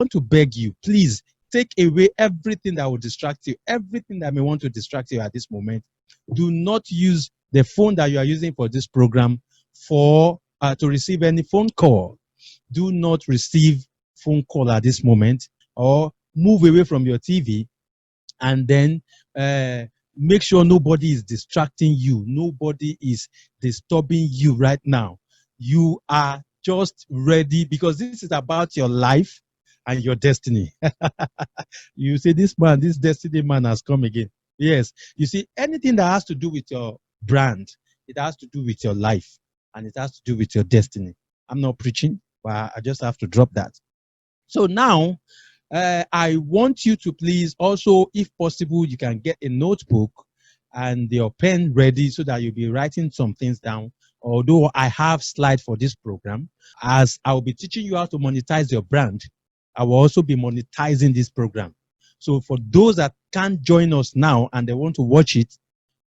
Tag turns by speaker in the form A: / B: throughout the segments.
A: want to beg you, please take away everything that will distract you, everything that may want to distract you at this moment. Do not use the phone that you are using for this program for to receive any phone call. Do not receive phone call at this moment, or move away from your TV, and then make sure nobody is distracting you. Nobody is disturbing you right now. You are just ready, because this is about your life and your destiny. You say, this destiny man has come again. Yes. You see, anything that has to do with your brand, it has to do with your life, and it has to do with your destiny. I'm not preaching, but I just have to drop that. So now, I want you to please also, if possible, you can get a notebook and your pen ready so that you'll be writing some things down. Although I have slides for this program, as I'll be teaching you how to monetize your brand, I will also be monetizing this program. So for those that can't join us now and they want to watch it,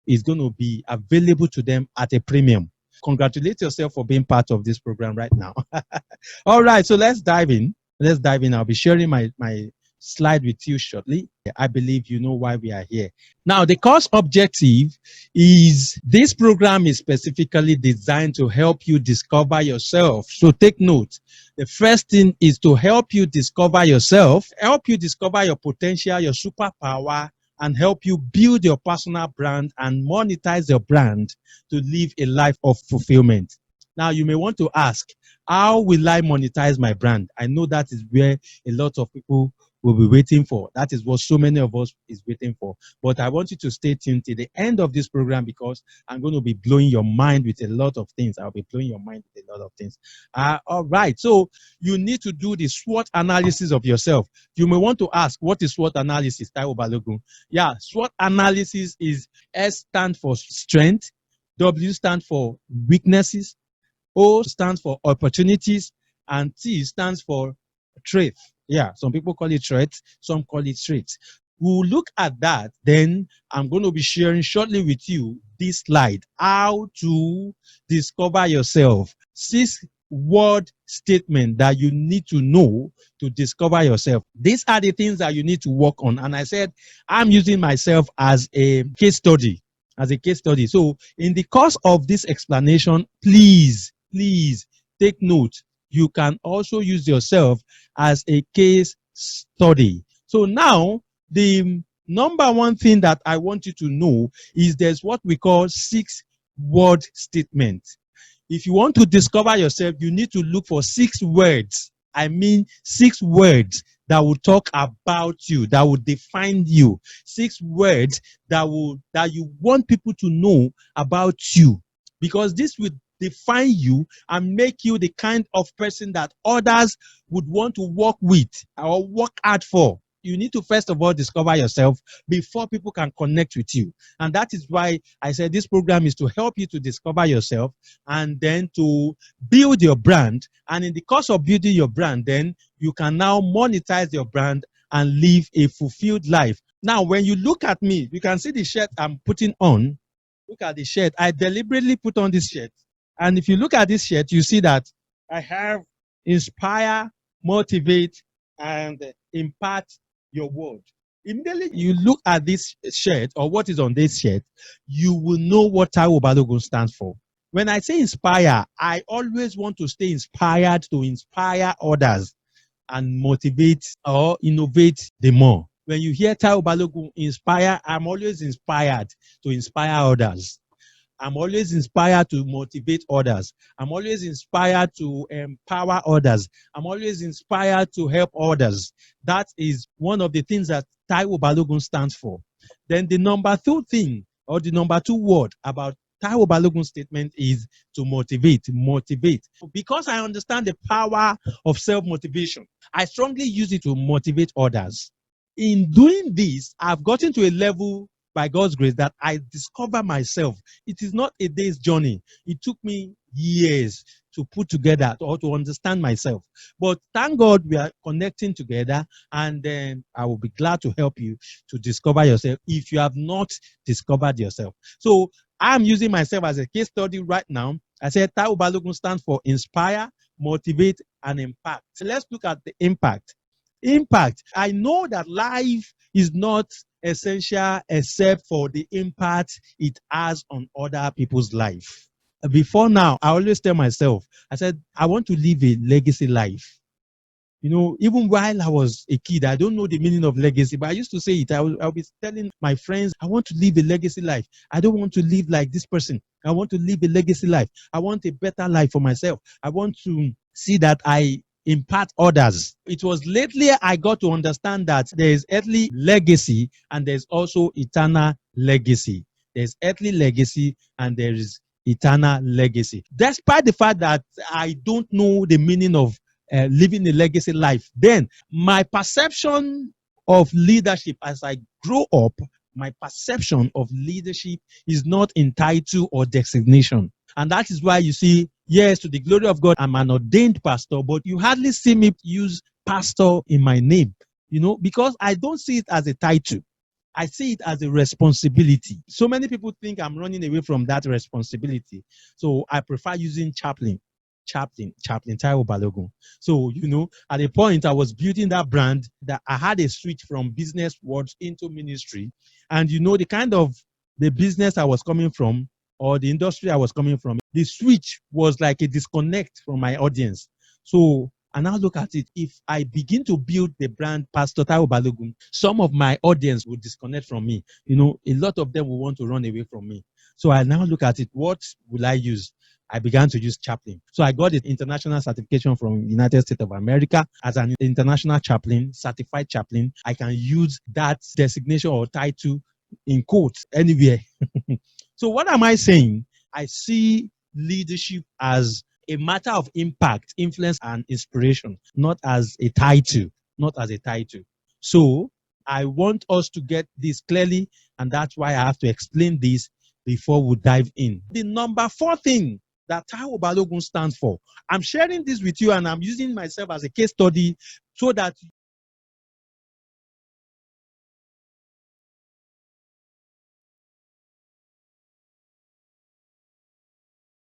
A: it's going to be available to them at a premium. Congratulate yourself for being part of this program right now. All right, so let's dive in. I'll be sharing my slide with you shortly. I believe you know why we are here. Now, the course objective is, this program is specifically designed to help you discover yourself. So take note. The first thing is to help you discover yourself, help you discover your potential, your superpower, and help you build your personal brand and monetize your brand to live a life of fulfillment. Now, you may want to ask, how will I monetize my brand? I know that is where a lot of people will be waiting for. That is what so many of us is waiting for. But I want you to stay tuned till the end of this program, because I'm going to be blowing your mind with a lot of things. I'll be blowing your mind with a lot of things. All right. So you need to do the SWOT analysis of yourself. You may want to ask, what is SWOT analysis, Taiwo Balogun? Yeah, SWOT analysis is: S stands for strength, W stands for weaknesses, O stands for opportunities, and T stands for threat. Yeah, some people call it threat, some call it traits. We'll look at that. Then I'm going to be sharing shortly with you this slide, how to discover yourself. 6-word statement that you need to know to discover yourself. These are the things that you need to work on. And I said, I'm using myself as a case study. So in the course of this explanation, please take note. You can also use yourself as a case study. So now, the number one thing that I want you to know is there's what we call 6-word statement. If you want to discover yourself, you need to look for 6 words. I mean 6 words that will talk about you, that will define you. 6 words that you want people to know about you, because this will define you and make you the kind of person that others would want to work with or work hard for. You need to first of all discover yourself before people can connect with you. And that is why I said this program is to help you to discover yourself and then to build your brand. And in the course of building your brand, then you can now monetize your brand and live a fulfilled life. Now, when you look at me, you can see the shirt I'm putting on. Look at the shirt. I deliberately put on this shirt. And if you look at this shirt, you see that I have inspire, motivate, and impact your world. Immediately you look at this shirt or what is on this shirt, you will know what Taiwo Balogun stands for. When I say inspire, I always want to stay inspired to inspire others and motivate or innovate the more. When you hear Taiwo Balogun inspire, I'm always inspired to inspire others. I'm always inspired to motivate others. I'm always inspired to empower others. I'm always inspired to help others. That is one of the things that Taiwo Balogun stands for. Then the number 2 thing, or the number 2 word about Taiwo Balogun statement is to motivate. Motivate. Because I understand the power of self-motivation, I strongly use it to motivate others. In doing this, I've gotten to a level, by God's grace, that I discover myself. It is not a day's journey. It took me years to put together or to understand myself. But thank God we are connecting together, and then I will be glad to help you to discover yourself if you have not discovered yourself. So I'm using myself as a case study right now. I said Taiwo Balogun stands for inspire, motivate, and impact. So let's look at the impact. Impact. I know that life is not essential except for the impact it has on other people's life. Before now, I always tell myself, I said, I want to live a legacy life. Even while I was a kid, I don't know the meaning of legacy, but I used to say it. I'll be telling my friends, I want to live a legacy life. I don't want to live like this person. I want to live a legacy life. I want a better life for myself. I want to see that I impart others. It was lately I got to understand that there is earthly legacy and there's also eternal legacy. There's earthly legacy and there is eternal legacy. Despite the fact that I don't know the meaning of living a legacy life, then my perception of leadership as I grow up, my perception of leadership is not in title or designation. And that is why you see, yes, to the glory of God, I'm an ordained pastor, but you hardly see me use pastor in my name, because I don't see it as a title. I see it as a responsibility. So many people think I'm running away from that responsibility. So I prefer using chaplain Taiwo Balogun. So, at a point I was building that brand that I had a switch from business world into ministry. And the kind of the business I was coming from or the industry I was coming from, the switch was like a disconnect from my audience. So I now look at it. If I begin to build the brand Pastor Taiwo Balogun, some of my audience will disconnect from me. A lot of them will want to run away from me. So I now look at it. What will I use? I began to use chaplain. So I got the international certification from United States of America as an international chaplain, certified chaplain. I can use that designation or title in quotes anywhere. So what am I saying? I see leadership as a matter of impact, influence, and inspiration, not as a title, not as a title. So I want us to get this clearly, and that's why I have to explain this before we dive in. The number 4 thing that Taiwo Balogun stands for. I'm sharing this with you and I'm using myself as a case study so that